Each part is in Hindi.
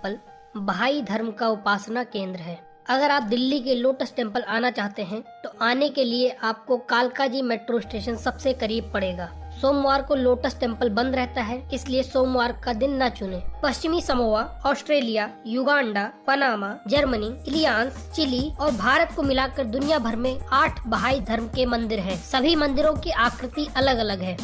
टेम्पल बहाई धर्म का उपासना केंद्र है। अगर आप दिल्ली के लोटस टेम्पल आना चाहते हैं तो आने के लिए आपको कालकाजी मेट्रो स्टेशन सबसे करीब पड़ेगा। सोमवार को लोटस टेम्पल बंद रहता है, इसलिए सोमवार का दिन न चुनें। पश्चिमी Samoa, Australia, Uganda, Panama, Germany, इलियास, चिली और भारत को मिलाकर दुनिया भर में 8 बहाई धर्म के मंदिर हैं। सभी मंदिरों की आकृति अलग अलग है।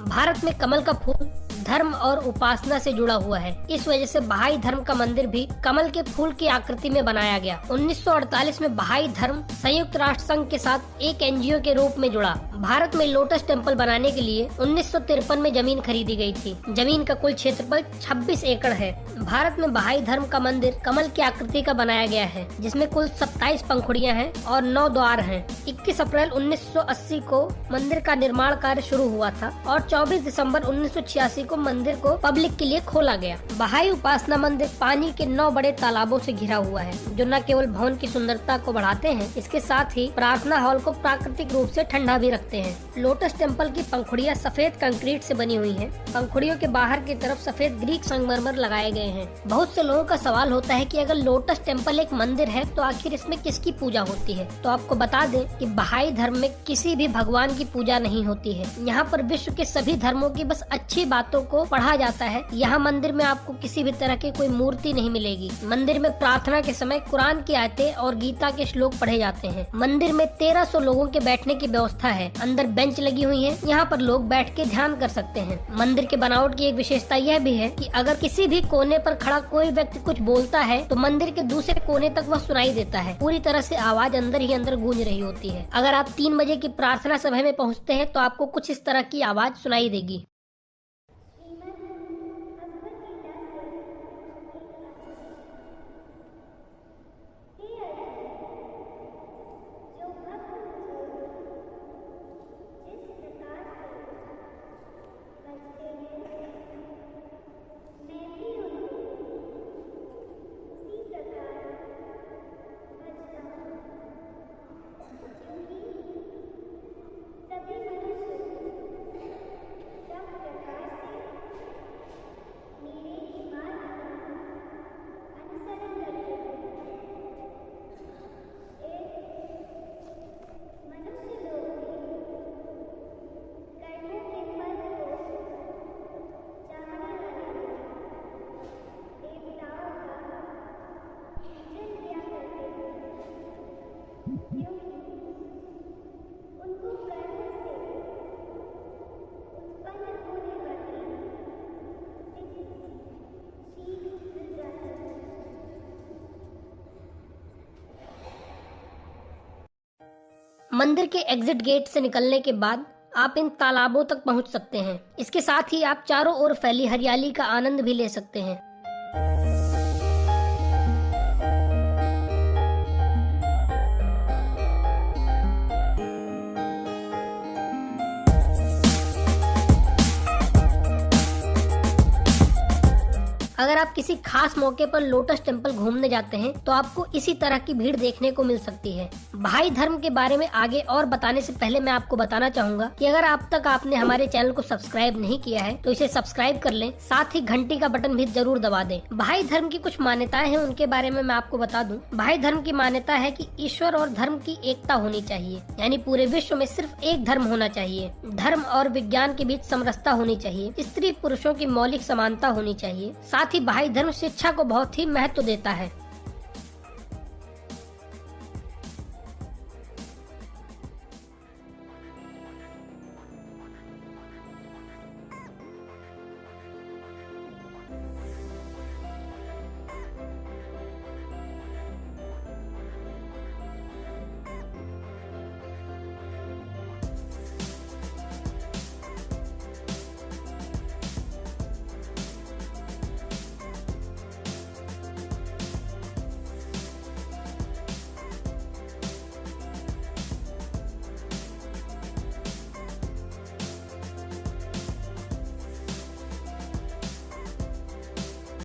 भारत में कमल का फूल धर्म और उपासना से जुड़ा हुआ है। इस वजह से बहाई धर्म का मंदिर भी कमल के फूल की आकृति में बनाया गया। 1948 में बहाई धर्म संयुक्त राष्ट्र संघ के साथ एक एनजीओ के रूप में जुड़ा। भारत में लोटस टेम्पल बनाने के लिए 1953 में जमीन खरीदी गई थी। जमीन का कुल क्षेत्रफल 26 एकड़ है। भारत में बहाई धर्म का मंदिर कमल की आकृति का बनाया गया है, जिसमें कुल 27 पंखुड़ियां हैं और 9 द्वार हैं। 21 अप्रैल 1980 को मंदिर का निर्माण कार्य शुरू हुआ था और 24 दिसंबर 1986 को मंदिर को पब्लिक के लिए खोला गया। बहाई उपासना मंदिर पानी के 9 बड़े तालाबों से घिरा हुआ है, जो न केवल भवन की सुंदरता को बढ़ाते हैं, इसके साथ ही प्रार्थना हॉल को प्राकृतिक रूप से ठंडा भी रखते हैं। लोटस टेम्पल की पंखुड़ियां सफेद कंक्रीट से बनी हुई हैं। पंखुड़ियों के बाहर की तरफ सफेद ग्रीक संगमरमर लगाए गए हैं। बहुत से लोगों का सवाल होता है कि अगर लोटस टेम्पल एक मंदिर है तो आखिर इसमें किसकी पूजा होती है। तो आपको बता दें कि बहाई धर्म में किसी भी भगवान की पूजा नहीं होती है। यहाँ पर विश्व के सभी धर्मों की बस अच्छी बातों को पढ़ा जाता है। यहाँ मंदिर में आपको किसी भी तरह की कोई मूर्ति नहीं मिलेगी। मंदिर में प्रार्थना के समय कुरान की आयतें और गीता के श्लोक पढ़े जाते हैं। मंदिर में 1300 लोगों के बैठने की व्यवस्था है। अंदर बेंच लगी हुई है, यहाँ पर लोग बैठ के ध्यान कर सकते हैं। मंदिर के बनावट की एक विशेषता यह भी है कि अगर किसी भी कोने पर खड़ा कोई व्यक्ति कुछ बोलता है तो मंदिर के दूसरे कोने तक वह सुनाई देता है। पूरी तरह से आवाज अंदर ही अंदर गूंज रही होती है। अगर आप 3 बजे की प्रार्थना सभा में पहुँचते हैं तो आपको कुछ इस तरह की आवाज सुनाई देगी। मंदिर के एग्जिट गेट से निकलने के बाद आप इन तालाबों तक पहुंच सकते हैं। इसके साथ ही आप चारों ओर फैली हरियाली का आनंद भी ले सकते हैं। अगर आप किसी खास मौके पर लोटस टेम्पल घूमने जाते हैं तो आपको इसी तरह की भीड़ देखने को मिल सकती है। बहाई धर्म के बारे में आगे और बताने से पहले मैं आपको बताना चाहूंगा कि अगर आप तक आपने हमारे चैनल को सब्सक्राइब नहीं किया है तो इसे सब्सक्राइब कर लें, साथ ही घंटी का बटन भी जरूर दबा दें। बहाई धर्म की कुछ मान्यताएं हैं, उनके बारे में मैं आपको बता दूं। बहाई धर्म की मान्यता है कि ईश्वर और धर्म की एकता होनी चाहिए, यानी पूरे विश्व में सिर्फ एक धर्म होना चाहिए। धर्म और विज्ञान के बीच समरसता होनी चाहिए। स्त्री पुरुषों की मौलिक समानता होनी चाहिए। साथ ही बहाई धर्म शिक्षा को बहुत ही महत्व देता है।